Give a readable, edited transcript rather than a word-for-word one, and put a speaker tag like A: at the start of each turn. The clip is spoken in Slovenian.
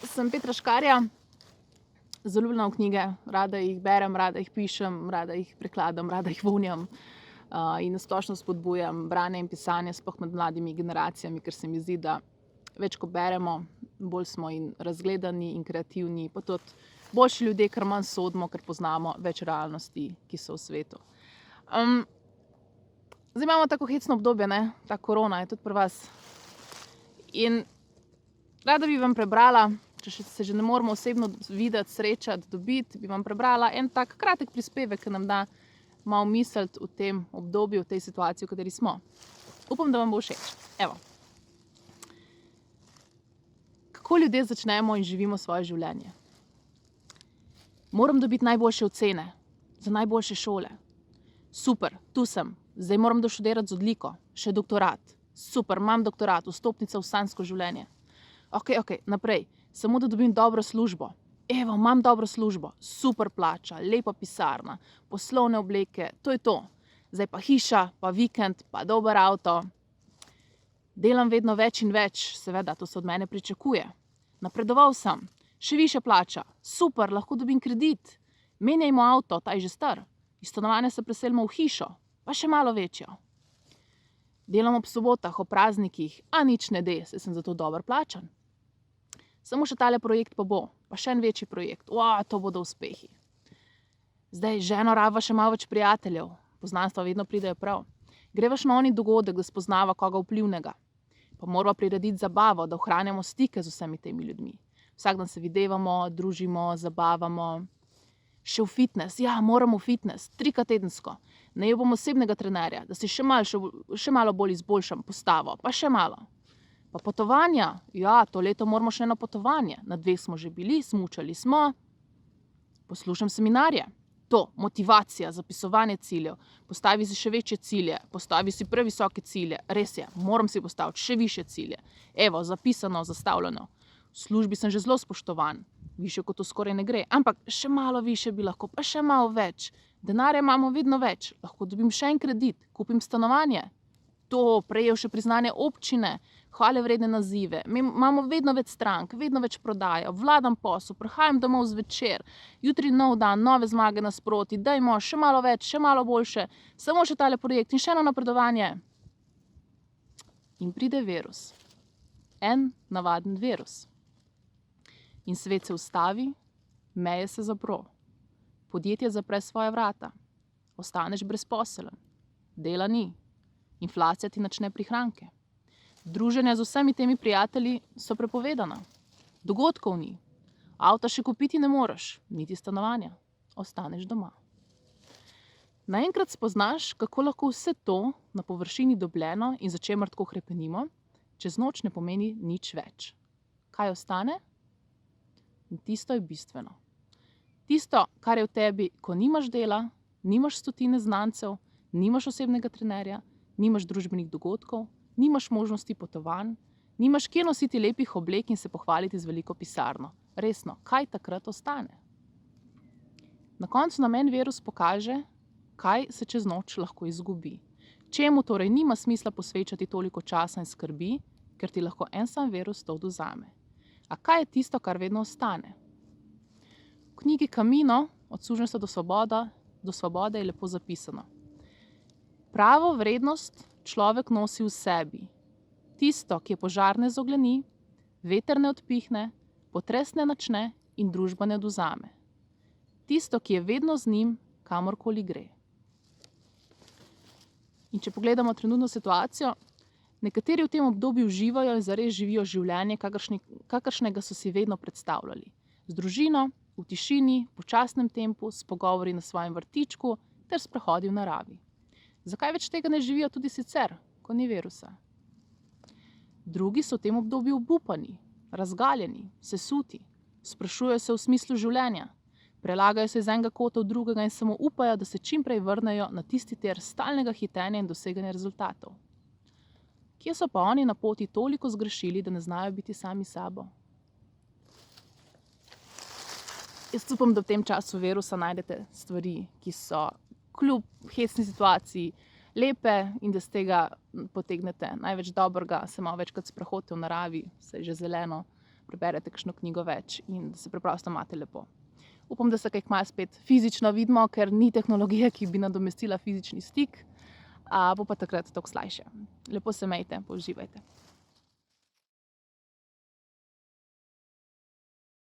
A: sem Petra Škarja, zelo ljubim knjige, rada jih berem, rada jih pišem, rada jih prekladam, rada jih vonjam. In na splošno spodbujam branje in pisanje, sploh med mladimi generacijami, ker se mi zdi, da več ko beremo, bolj smo in razgledani in kreativni, pa tudi boljši ljudje, ker manj sodimo, ker poznamo več realnosti, ki so v svetu. Zdaj imamo tako hecno obdobje, ne? Ta korona je tudi pri vas. In rada bi vam prebrala, če se že ne moramo osebno videti, srečati, dobiti, bi vam prebrala en tak kratek prispevek, ki nam da malo misliti v tem obdobju, v tej situaciji, v kateri smo. Upam, da vam bo všeč. Evo. Kako ljudje začnemo in živimo svoje življenje? Moram dobiti najboljše ocene za najboljše šole. Super, tu sem. Zdaj moram doštudirati z odliko, še doktorat. Super, imam doktorat, vstopnica v sanjsko življenje. Ok, naprej. Samo da dobim dobro službo. Evo, imam dobro službo, super plača, lepa pisarna, poslovne obleke, to je to. Zdaj pa hiša, pa vikend, pa dober avto. Delam vedno več in več, seveda, to se od mene pričakuje. Napredoval sem, še višja plača, super, lahko dobim kredit. Menjajmo avto, ta je že star. Iz stanovanja se preselimo v hišo, pa še malo večjo. Delam ob sobotah, ob praznikih, a nič ne de, saj sem za to dobro plačan. Samo še tale projekt pa bo, pa še en večji projekt. To bodo uspehi. Zdaj, ženo raba še malo več prijateljev, poznanstva vedno pridejo prav. Greva še na oni dogodek, da spoznava koga vplivnega. Pa morava prirediti zabavo, da ohranjamo stike z vsemi temi ljudmi. Vsak dan se videvamo, družimo, zabavamo. Še v fitness, moramo v fitness, 3-krat tedensko. Najel bom osebnega trenerja, da si še malo bolj izboljšam postavo, pa še malo. Pa potovanja, to leto moramo še eno potovanje. Na 2 smo že bili, smučali smo. Poslušam seminarje. To, motivacija, zapisovanje ciljev. Postavi si še večje cilje, postavi si previsoke cilje. Res je, moram si postaviti še višje cilje. Evo, zapisano, zastavljeno. V službi sem že zelo spoštovan. Višje kot to skoraj ne gre. Ampak še malo višje bi lahko, pa še malo več. Denarja imamo vedno več. Lahko dobim še en kredit, kupim stanovanje. To, prejel še priznanje občine, hvale vredne nazive, imamo vedno več strank, vedno več prodajo, vladam posel, prihajam domov zvečer, jutri nov dan, nove zmage nasproti, dajmo še malo več, še malo boljše, samo še tale projekt in še eno napredovanje. In pride virus. En navaden virus. In svet se ustavi, meje se zapro. Podjetje zapre svoja vrata. Ostaneš brezposeln. Dela ni. Inflacija ti načne prihranke. Druženja z vsemi temi prijatelji so prepovedana. Dogodkov ni. Avta še kupiti ne moreš, niti stanovanja. Ostaneš doma. Naenkrat spoznaš, kako lahko vse to na površini dobljeno in za čemer tako hrepenimo, čez noč ne pomeni nič več. Kaj ostane? In tisto je bistveno. Tisto, kar je v tebi, ko nimaš dela, nimaš 100 znancev, nimaš osebnega trenerja, nimaš družbenih dogodkov, nimaš možnosti potovanj, nimaš kje nositi lepih oblek in se pohvaliti z veliko pisarno. Resno, kaj takrat ostane? Na koncu nam en virus pokaže, kaj se čez noč lahko izgubi. Čemu torej nima smisla posvečati toliko časa in skrbi, ker ti lahko en sam virus to odvzame. A kaj je tisto, kar vedno ostane? V knjigi Camino, od suženjstva do svobode je lepo zapisano. Pravo vrednost človek nosi v sebi. Tisto, ki je požar ne zogleni, veter ne odpihne, potres ne načne in družba ne odvzame. Tisto, ki je vedno z njim, kamorkoli gre. In če pogledamo trenutno situacijo, nekateri v tem obdobju uživajo in zares živijo življenje, kakršnega so si vedno predstavljali. Z družino, v tišini, počasnem tempu, s pogovori na svojem vrtičku ter sprehodi v naravi. Zakaj več tega ne živijo tudi sicer, ko ni virusa? Drugi so v tem obdobju obupani, razgaljeni, sesuti, sprašujejo se v smislu življenja, prelagajo se iz enega kota v drugega in samo upajo, da se čim prej vrnejo na tisti tir stalnega hitenja in doseganja rezultatov. Kje so pa oni na poti toliko zgrešili, da ne znajo biti sami sabo? Jaz upam, da v tem času virusa najdete stvari, ki so kljub hecni situaciji lepe in da z tega potegnete največ dobrega, se malo večkrat sprehodite v naravi, saj je že zeleno, preberete kakšno knjigo več in da se preprosto imate lepo. Upam, da se kaj kmalu spet fizično vidimo, ker ni tehnologije, ki bi nadomestila fizični stik, bo pa takrat toliko slajše. Lepo se imejte, pa uživajte.